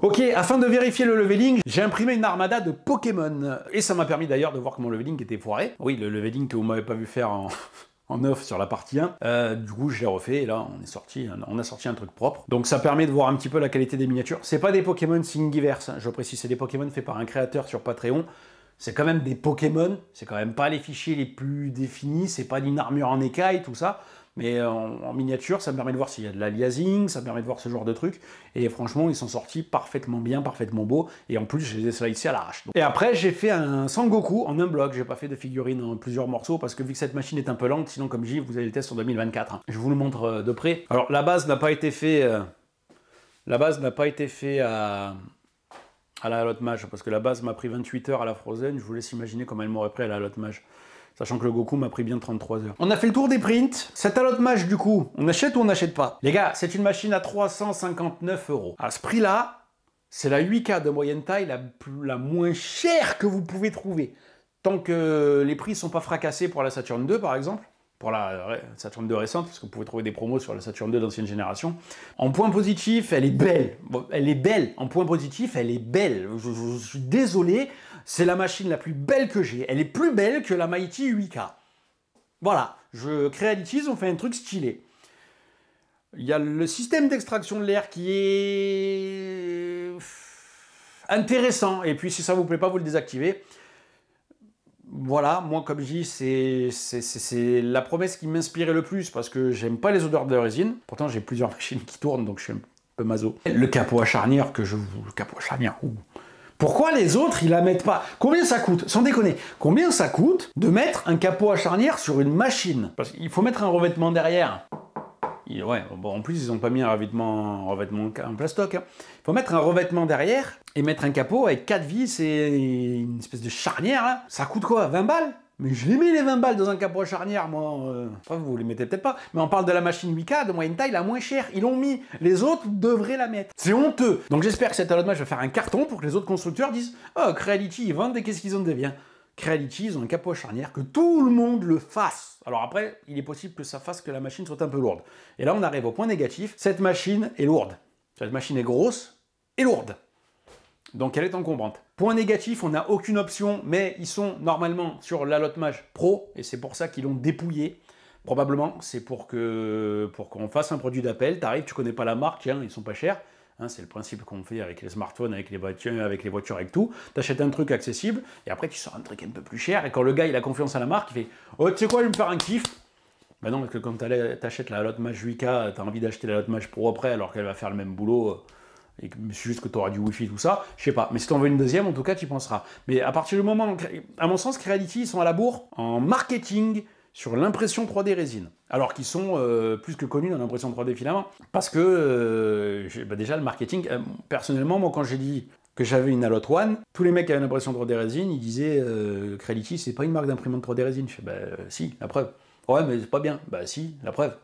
Ok, afin de vérifier le leveling, j'ai imprimé une armada de Pokémon. Et ça m'a permis d'ailleurs de voir que mon leveling était foiré. Oui, le leveling que vous m'avez pas vu faire en off sur la partie 1. Du coup, je l'ai refait et là, on a sorti un truc propre. Donc ça permet de voir un petit peu la qualité des miniatures. C'est pas des Pokémon Thingiverse, hein. Je précise, c'est des Pokémon faits par un créateur sur Patreon. C'est quand même des Pokémon, c'est quand même pas les fichiers les plus définis, c'est pas une armure en écaille, tout ça. Mais en miniature, ça me permet de voir s'il y a de l'aliasing, ça me permet de voir ce genre de trucs. Et franchement, ils sont sortis parfaitement bien, parfaitement beaux. Et en plus, je les ai slicés à l'arrache. Et après, j'ai fait un Sangoku en un bloc. J'ai pas fait de figurine en plusieurs morceaux parce que vu que cette machine est un peu lente, sinon comme je dis, vous avez le test en 2024. Je vous le montre de près. Alors, la base n'a pas été fait. La base n'a pas été fait à la Hallot Mage parce que la base m'a pris 28 heures à la Frozen. Je vous laisse imaginer comment elle m'aurait pris à la Hallot Mage. Sachant que le Goku m'a pris bien 33 heures. On a fait le tour des prints. Cette Hallot Mage, du coup, on achète ou on n'achète pas? Les gars, c'est une machine à 359 €. À ce prix-là, c'est la 8K de moyenne taille la moins chère que vous pouvez trouver. Tant que les prix ne sont pas fracassés pour la Saturn 2, par exemple. Pour la Saturn 2 récente, parce que vous pouvez trouver des promos sur la Saturn 2 d'ancienne génération. En point positif, elle est belle. Bon, elle est belle. En point positif, elle est belle. Je suis désolé, c'est la machine la plus belle que j'ai. Elle est plus belle que la Mighty 8K. Voilà, Creality, ils ont fait un truc stylé. Il y a le système d'extraction de l'air qui est intéressant. Et puis, si ça vous plaît pas, vous le désactivez. Voilà, moi comme je dis, c'est la promesse qui m'inspirait le plus parce que j'aime pas les odeurs de résine. Pourtant j'ai plusieurs machines qui tournent donc je suis un peu maso. Le capot à charnière le capot à charnière. Pourquoi les autres ils la mettent pas? Combien ça coûte? Sans déconner, combien ça coûte de mettre un capot à charnière sur une machine? Parce qu'il faut mettre un revêtement derrière. Ouais, bon, en plus ils n'ont pas mis un revêtement en plastoc. Hein. Il faut mettre un revêtement derrière et mettre un capot avec 4 vis et une espèce de charnière. Hein. Ça coûte quoi? 20 balles? Mais je les mets les 20 balles dans un capot à charnière, moi. Enfin, vous les mettez peut-être pas. Mais on parle de la machine 8K de moyenne taille la moins chère. Ils l'ont mis. Les autres devraient la mettre. C'est honteux. Donc j'espère que cette Hallot Mage va faire un carton pour que les autres constructeurs disent « Oh, Creality, ils vendent et qu'est-ce qu'ils ont de bien ?» Creality, ils ont un capot à charnière, que tout le monde le fasse. Alors après, il est possible que ça fasse que la machine soit un peu lourde. Et là, on arrive au point négatif. Cette machine est lourde. Cette machine est grosse et lourde. Donc elle est encombrante. Point négatif, on n'a aucune option, mais ils sont normalement sur la Hallot Mage Pro, et c'est pour ça qu'ils l'ont dépouillé. Probablement, c'est pour qu'on fasse un produit d'appel. T'arrives, tu connais pas la marque, tiens, ils sont pas chers. Hein, c'est le principe qu'on fait avec les smartphones, avec les voitures, avec tout. Tu achètes un truc accessible, et après tu sors un truc un peu plus cher, et quand le gars il a confiance à la marque, il fait « Oh, tu sais quoi, je vais me faire un kiff !» Ben non, parce que quand tu achètes la Hallot Mage 8K, tu as envie d'acheter la Hallot Mage Pro après, alors qu'elle va faire le même boulot, et que c'est juste que tu auras du Wi-Fi, tout ça, je sais pas. Mais si tu en veux une deuxième, en tout cas, tu y penseras. Mais à partir du moment, à mon sens, Creality, ils sont à la bourre en marketing sur l'impression 3D résine, alors qu'ils sont plus que connus dans l'impression 3D filament, parce que déjà le marketing, personnellement, moi quand j'ai dit que j'avais une Alloth One, tous les mecs qui avaient l'impression 3D résine, ils disaient Creality, c'est pas une marque d'imprimante 3D résine. Je fais bah si, la preuve. Ouais, mais c'est pas bien. Bah si, la preuve.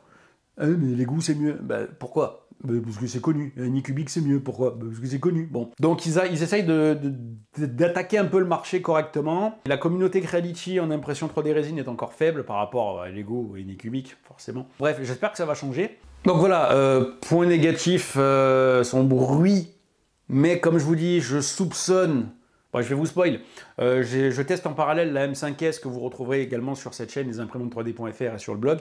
Mais les goûts c'est mieux. Bah pourquoi? Bah, parce que c'est connu. Anycubic c'est mieux. Pourquoi? Bah, parce que c'est connu. Bon. Donc ils essayent d'attaquer un peu le marché correctement. La communauté Creality en impression 3D résine est encore faible par rapport à Lego et Anycubic, forcément. Bref, j'espère que ça va changer. Donc voilà, point négatif, son bruit. Mais comme je vous dis, je soupçonne. Bon, je vais vous spoil. Je teste en parallèle la M5S que vous retrouverez également sur cette chaîne, lesimprimantes3D.fr et sur le blog.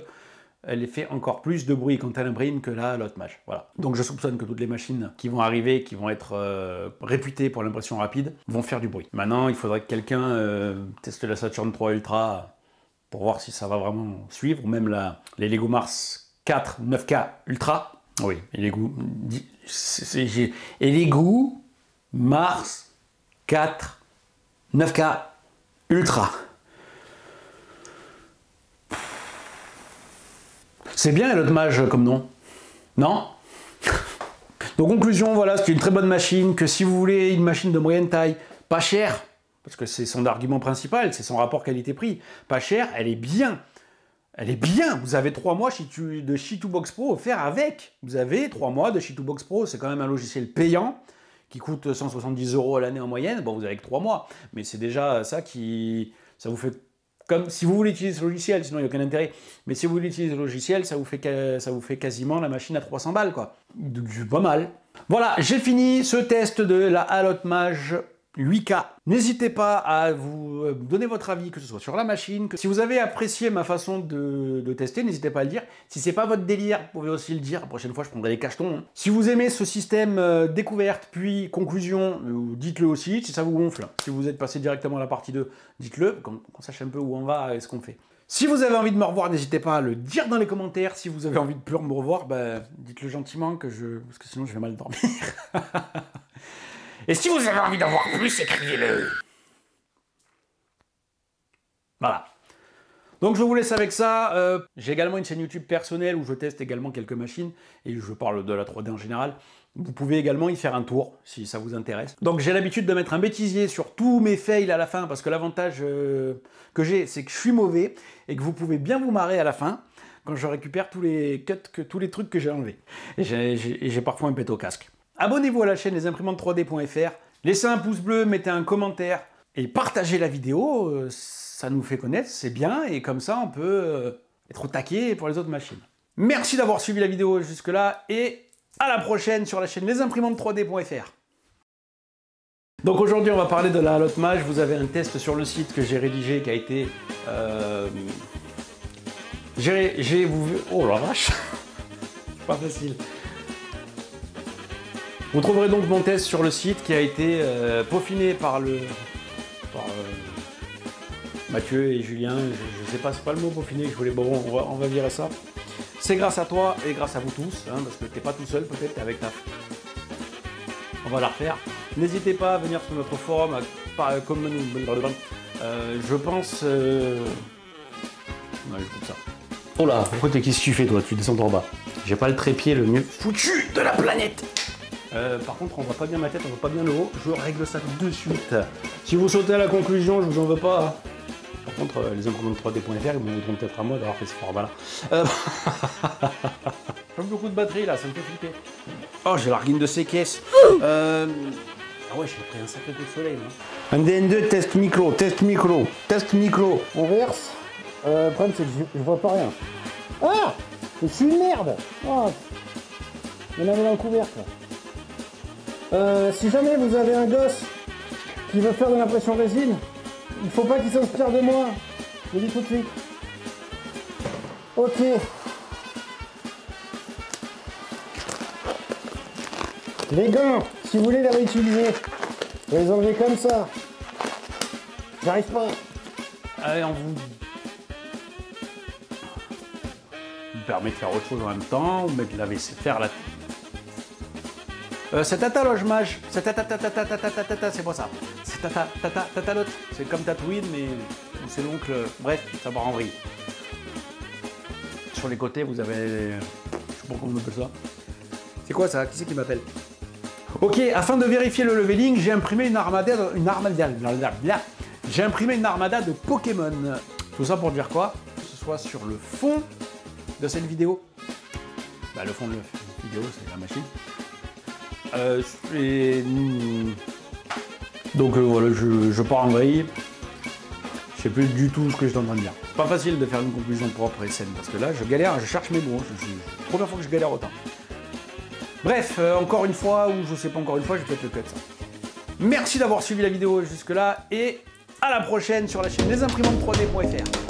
Elle fait encore plus de bruit quand elle imprime que la Alloth Mage. Voilà. Donc je soupçonne que toutes les machines qui vont arriver, qui vont être réputées pour l'impression rapide, vont faire du bruit. Maintenant, il faudrait que quelqu'un teste la Saturn 3 Ultra pour voir si ça va vraiment suivre, ou même les Lego Mars 4 9K Ultra. Oui, et Lego Mars 4 9K Ultra. C'est bien Alloth Mage comme nom, non? Donc conclusion, voilà, c'est une très bonne machine, que si vous voulez une machine de moyenne taille, pas chère, parce que c'est son argument principal, c'est son rapport qualité-prix, pas cher, elle est bien. Elle est bien. Vous avez 3 mois de She2Box Pro offert avec. Vous avez 3 mois de She2Box Pro, c'est quand même un logiciel payant qui coûte 170 € à l'année en moyenne. Bon, vous avez que 3 mois, mais c'est déjà ça qui... Ça vous fait... Comme si vous voulez utiliser ce logiciel, sinon il n'y a aucun intérêt. Mais si vous voulez utiliser le logiciel, ça vous fait quasiment la machine à 300 balles, quoi. Donc, pas mal. Voilà, j'ai fini ce test de la Alloth Mage 8K. N'hésitez pas à vous donner votre avis, que ce soit sur la machine. Si vous avez apprécié ma façon de tester, n'hésitez pas à le dire. Si c'est pas votre délire, vous pouvez aussi le dire. La prochaine fois, je prendrai les cachetons. Hein. Si vous aimez ce système découverte, puis conclusion, dites-le aussi. Si ça vous gonfle, si vous êtes passé directement à la partie 2, dites-le, qu'on sache un peu où on va et ce qu'on fait. Si vous avez envie de me revoir, n'hésitez pas à le dire dans les commentaires. Si vous avez envie de plus me revoir, bah, dites-le gentiment, parce que sinon je vais mal dormir. Et si vous avez envie d'en voir plus, écrivez-le. Voilà. Donc je vous laisse avec ça. J'ai également une chaîne YouTube personnelle où je teste également quelques machines et je parle de la 3D en général. Vous pouvez également y faire un tour si ça vous intéresse. Donc j'ai l'habitude de mettre un bêtisier sur tous mes fails à la fin parce que l'avantage que j'ai, c'est que je suis mauvais et que vous pouvez bien vous marrer à la fin quand je récupère tous les cuts, tous les trucs que j'ai enlevés. Et j'ai parfois un pet au casque. Abonnez-vous à la chaîne lesimprimantes3D.fr, laissez un pouce bleu, mettez un commentaire et partagez la vidéo, ça nous fait connaître, c'est bien, et comme ça on peut être au taquet pour les autres machines. Merci d'avoir suivi la vidéo jusque-là, et à la prochaine sur la chaîne lesimprimantes3D.fr. Donc aujourd'hui on va parler de la Alloth Mage. Vous avez un test sur le site que j'ai rédigé, qui a été... Oh la vache. C'est pas facile. Vous trouverez donc mon test sur le site qui a été peaufiné par Mathieu et Julien. Je sais pas, c'est pas le mot peaufiné que je voulais. Bon, on va virer ça. C'est grâce à toi et grâce à vous tous, hein, parce que t'es pas tout seul, peut-être t'es avec ta... On va la refaire. N'hésitez pas à venir sur notre forum, comme je pense... Ouais, je coupe ça. Oh là, pourquoi qu'est-ce que tu fais toi? Tu descends en bas. J'ai pas le trépied le mieux foutu de la planète. Par contre, on voit pas bien ma tête, on voit pas bien le haut. Je règle ça de suite. Si vous sautez à la conclusion, je vous en veux pas. Par contre, les imprimantes3D.fr, ils m'en voudront peut-être à moi d'avoir fait ce format là. J'ai beaucoup de batterie là, ça me fait flipper. Oh, j'ai l'arguine de ces caisses. Ah ouais, j'ai pris un sacré coup de soleil. Un DN2, test micro, test micro, test micro. On verse. Le problème, c'est que je vois pas rien. Ah, je suis une merde. Oh, il y en avait dans le couvercle. Si jamais vous avez un gosse qui veut faire de l'impression résine, il faut pas qu'il s'inspire de moi. Je le dis tout de suite. Ok. Les gants, si vous voulez les réutiliser, vous les enlevez comme ça. J'arrive pas. Allez, on vous permet de faire autre chose en même temps, ou mettre la WC, faire la... c'est Tata Loge Mage, c'est c'est pas ça. C'est Tata Lotte, c'est comme Tatooine, mais c'est l'oncle, bref, ça part en vrille. Sur les côtés, vous avez... Je sais pas comment on appelle ça. C'est quoi ça? Qui c'est qui m'appelle? Ok, afin de vérifier le leveling, j'ai imprimé une armada de Pokémon. Tout ça pour dire quoi? Que ce soit sur le fond de cette vidéo. Bah, le fond de la vidéo, c'est la machine. Donc voilà, je pars en vrille. Je sais plus du tout ce que je suis en train de dire. Pas facile de faire une conclusion propre et saine, parce que là, je galère, je cherche mes mots. C'est la première fois que je galère autant. Bref, encore une fois, ou je sais pas encore une fois, je vais peut-être le cut ça. Merci d'avoir suivi la vidéo jusque-là, et à la prochaine sur la chaîne lesimprimantes3d.fr.